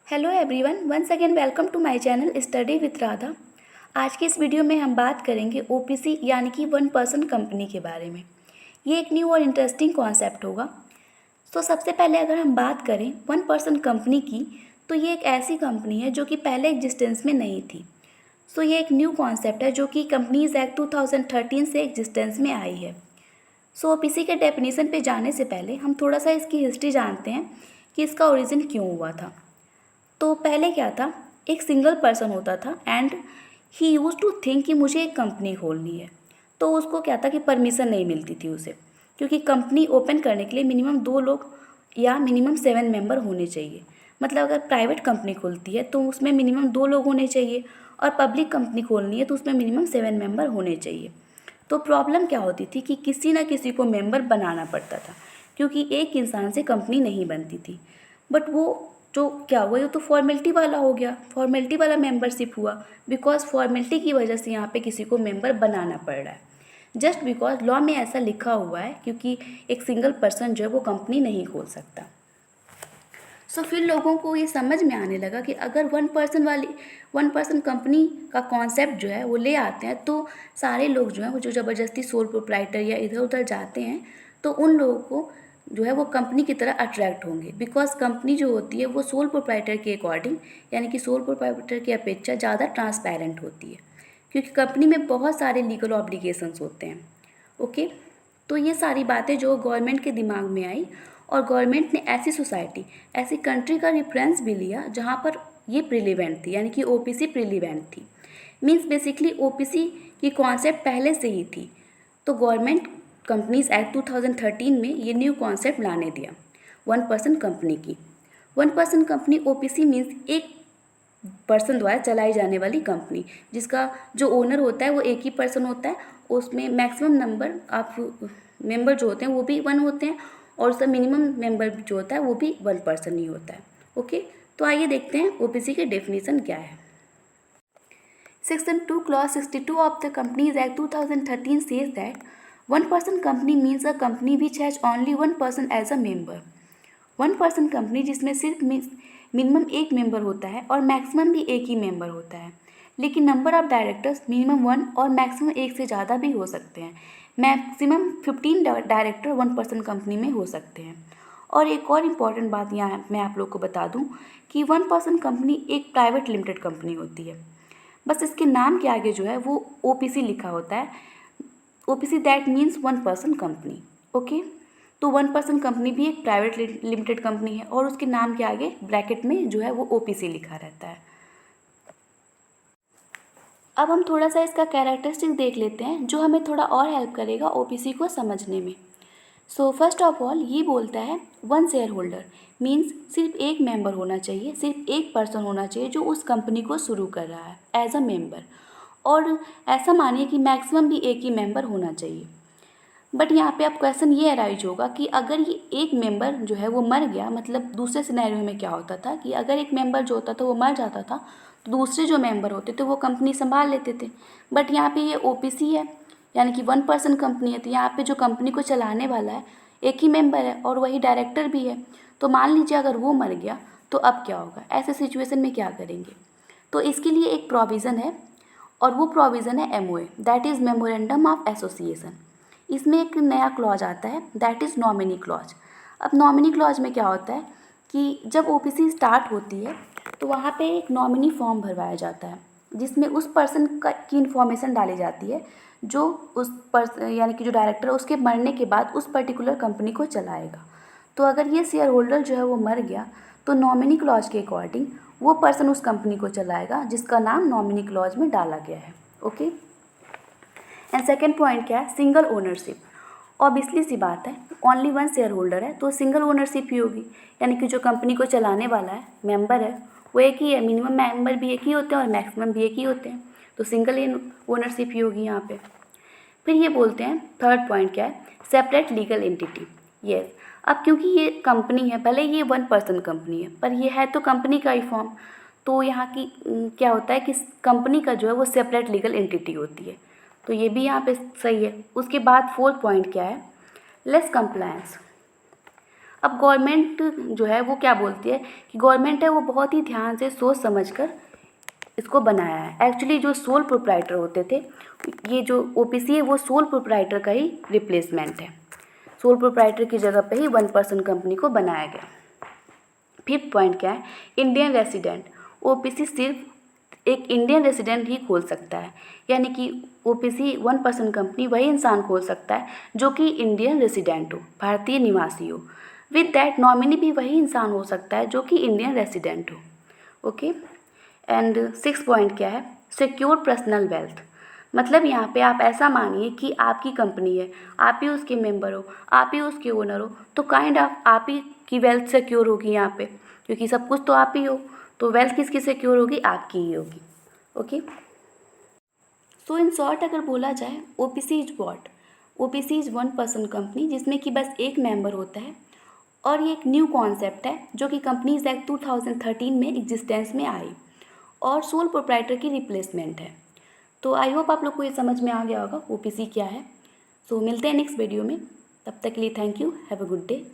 Hello everyone, once again welcome to my channel study with Radha. आज की इस video में हम बात करेंगे ओपीसी यानी कि वन पर्सन कंपनी के बारे में। ये एक न्यू और इंटरेस्टिंग कॉन्सेप्ट होगा। तो सबसे पहले अगर हम बात करें वन पर्सन कंपनी की, तो ये एक ऐसी कंपनी है जो कि पहले एग्जिस्टेंस में नहीं थी। सो ये एक न्यू कॉन्सेप्ट है जो कि कंपनीज एक्ट 2013 से एग्जिस्टेंस में आई है। सो ओपीसी के डेफिनेशन पे जाने से पहले हम थोड़ा सा इसकी हिस्ट्री जानते हैं कि इसका ओरिजिन क्यों हुआ था। तो पहले क्या था, एक सिंगल पर्सन होता था and he use to think कि मुझे एक कंपनी खोलनी है। तो उसको क्या था कि परमिशन नहीं मिलती थी उसे, क्योंकि कंपनी ओपन करने के लिए मिनिमम 2 लोग या मिनिमम 7 मेंबर होने चाहिए। मतलब अगर प्राइवेट कंपनी खुलती है तो उसमें मिनिमम 2 लोग होने चाहिए, और पब्लिक कंपनी खोलनी है तो उसमें मिनिमम 7 मेंबर होने चाहिए। तो प्रॉब्लम क्या होती थी कि किसी ना किसी को मेंबर बनाना पड़ता था, क्योंकि एक इंसान से कंपनी नहीं बनती थी। बट वो जो क्या हुआ, ये तो फॉर्मेलिटी वाला हो गया, फॉर्मेलिटी वाला मेंबरशिप हुआ, बिकॉज फॉर्मेलिटी की वजह से यहाँ पे किसी को मेंबर बनाना पड़ रहा है, जस्ट बिकॉज लॉ में ऐसा लिखा हुआ है, क्योंकि एक सिंगल पर्सन जो है वो कंपनी नहीं खोल सकता। सो फिर लोगों को ये समझ में आने लगा कि अगर वन पर्सन कंपनी का कॉन्सेप्ट जो है वो ले आते हैं, तो सारे लोग जो हैं वो जो ज़बरदस्ती सोल प्रोप्राइटर या इधर उधर जाते हैं, तो उन लोगों को जो है वो कंपनी की तरह अट्रैक्ट होंगे। बिकॉज कंपनी जो होती है वो सोल प्रोप्राइटर के अकॉर्डिंग, यानी कि सोल प्रोप्राइटर की अपेक्षा ज़्यादा ट्रांसपेरेंट होती है, क्योंकि कंपनी में बहुत सारे लीगल ऑब्लिगेशंस होते हैं। ओके, तो ये सारी बातें जो गवर्नमेंट के दिमाग में आई, और गवर्नमेंट ने ऐसी सोसाइटी, ऐसी कंट्री का रेफरेंस भी लिया जहाँ पर ये प्रिलीवेंट थी, यानी कि ओपीसी प्रिलीवेंट थी। मीन्स बेसिकली ओपीसी की कॉन्सेप्ट पहले से ही थी। तो गवर्नमेंट कंपनीज एक्ट 2013 में ये न्यू कॉन्सेप्ट लाने दिया वन पर्सन कंपनी की। One person company OPC means एक पर्सन द्वारा चलाई जाने वाली कंपनी, जिसका जो ओनर होता है वो एक ही पर्सन होता है। उसमें मैक्सिमम नंबर ऑफ मेंबर जो होते हैं वो भी 1 होते हैं, और उसका मिनिमम मेंबर जो होता है वो भी 1 पर्सन ही होता है। ओके, तो आइए देखते हैं ओपीसी की डेफिनेशन क्या है। Section 2 clause 62 of the Companies Act 2013 says that one person company means a company which has only 1 person as a member. 1 person company जिसमें सिर्फ मिनिमम एक मेंबर होता है और मैक्सिमम भी एक ही मेंबर होता है, लेकिन नंबर ऑफ डायरेक्टर्स मिनिमम 1 और मैक्सिमम 1 से ज़्यादा भी हो सकते हैं। मैक्सिमम 15 डायरेक्टर 1 पर्सन कंपनी में हो सकते हैं। और एक और इम्पॉर्टेंट बात यहाँ मैं आप लोग को बता दूँ कि 1 पर्सन कंपनी एक प्राइवेट लिमिटेड कंपनी होती है। बस इसके नाम के आगे जो है वो ओपीसी लिखा होता है। OPC that means 1 person company. Okay, तो 1 पर्सन कंपनी भी एक प्राइवेट लिमिटेड कंपनी है, और उसके नाम के आगे ब्रैकेट में जो है वो ओपीसी लिखा रहता है। अब हम थोड़ा सा इसका कैरेक्टरिस्टिक देख लेते हैं, जो हमें थोड़ा और हेल्प करेगा ओपीसी को समझने में। सो फर्स्ट ऑफ ऑल ये बोलता है 1 शेयर होल्डर मीन्स सिर्फ एक मेंबर होना चाहिए, सिर्फ एक पर्सन होना चाहिए जो उस कंपनी को शुरू कर रहा है एज अ मेंबर, और ऐसा मानिए कि मैक्सिमम भी एक ही मेंबर होना चाहिए। बट यहाँ पे अब क्वेश्चन ये अराइज होगा कि अगर ये एक मेंबर जो है वो मर गया, मतलब दूसरे सिनेरियो में क्या होता था कि अगर एक मेंबर जो होता था वो मर जाता था, तो दूसरे जो मेंबर होते थे वो कंपनी संभाल लेते थे। बट यहाँ पे ये ओपीसी है, यानी कि 1 पर्सन कंपनी है, तो यहाँ पे जो कंपनी को चलाने वाला है एक ही मेंबर है, और वही डायरेक्टर भी है। तो मान लीजिए अगर वो मर गया तो अब क्या होगा, ऐसे सिचुएशन में क्या करेंगे। तो इसके लिए एक प्रोविज़न है, और वो प्रोविज़न है MOA, that is memorandum of association. इसमें एक नया क्लॉज आता है, दैट इज़ नॉमिनी क्लॉज। अब नॉमिनी क्लॉज में क्या होता है कि जब ओपीसी स्टार्ट होती है तो वहाँ पे एक नॉमिनी फॉर्म भरवाया जाता है, जिसमें उस पर्सन की इन्फॉर्मेशन डाली जाती है जो उस पर्सन, यानी कि जो डायरेक्टर है, उसके मरने के बाद उस पर्टिकुलर कंपनी को चलाएगा। तो अगर ये शेयर होल्डर जो है वो मर गया, तो नॉमिनी क्लॉज के अकॉर्डिंग वो पर्सन उस कंपनी को चलाएगा जिसका नाम नॉमिनी क्लॉज में डाला गया है। ओके, एंड सेकेंड पॉइंट क्या है, सिंगल ओनरशिप। ऑब्वियसली सी बात है, ओनली 1 शेयर होल्डर है तो सिंगल ओनरशिप ही होगी, यानी कि जो कंपनी को चलाने वाला है, मेंबर है, वो एक ही है, मिनिमम मेंबर भी एक ही होते हैं और मैक्सिमम भी एक ही होते हैं, तो सिंगल ओनरशिप ही होगी यहाँ पे। फिर ये बोलते हैं थर्ड पॉइंट क्या है, सेपरेट लीगल एंटिटी। यस, अब क्योंकि ये कंपनी है, भले ये 1 पर्सन कंपनी है पर ये है तो कंपनी का ही फॉर्म, तो यहाँ की क्या होता है कि कंपनी का जो है वो सेपरेट लीगल एंटिटी होती है, तो ये भी यहाँ पे सही है। उसके बाद फोर्थ पॉइंट क्या है, लेस कंप्लायंस। अब गवर्नमेंट जो है वो क्या बोलती है कि गवर्नमेंट है वो बहुत ही ध्यान से सोच समझ कर इसको बनाया है। एक्चुअली जो सोल प्रोप्राइटर होते थे, ये जो ओपीसी है वो सोल प्रोप्राइटर का ही रिप्लेसमेंट है। सोल प्रोप्राइटर की जगह पे ही 1% कंपनी को बनाया गया। फिफ्थ पॉइंट क्या है, इंडियन रेसिडेंट। ओपीसी सिर्फ एक इंडियन रेसिडेंट ही खोल सकता है, यानी कि ओपीसी 1% कंपनी वही इंसान खोल सकता है जो कि इंडियन रेसिडेंट हो, भारतीय निवासी हो। विद दैट नॉमिनी भी वही इंसान हो सकता है जो कि इंडियन रेसिडेंट हो। ओके। एंड सिक्स पॉइंट क्या है, सिक्योर पर्सनल वेल्थ। मतलब यहाँ पे आप ऐसा मानिए कि आपकी कंपनी है, आप ही उसके मेंबर हो, आप ही उसके ओनर हो, तो काइंड ऑफ आप ही की वेल्थ सिक्योर होगी यहाँ पे, क्योंकि सब कुछ तो आप ही हो। तो वेल्थ किसकी सिक्योर होगी, आपकी ही होगी। ओके। सो इन शॉर्ट अगर बोला जाए, OPC is what? OPC is 1% company जिसमें कि बस एक मेंबर होता है, और ये एक न्यू कॉन्सेप्ट है जो कि कंपनीज एक्ट 2013 में एग्जिस्टेंस में आई, और सोल प्रोप्राइटर की रिप्लेसमेंट है। तो आई होप आप लोग को ये समझ में आ गया होगा ओपीसी क्या है। सो मिलते हैं नेक्स्ट वीडियो में, तब तक के लिए thank you, have a good day.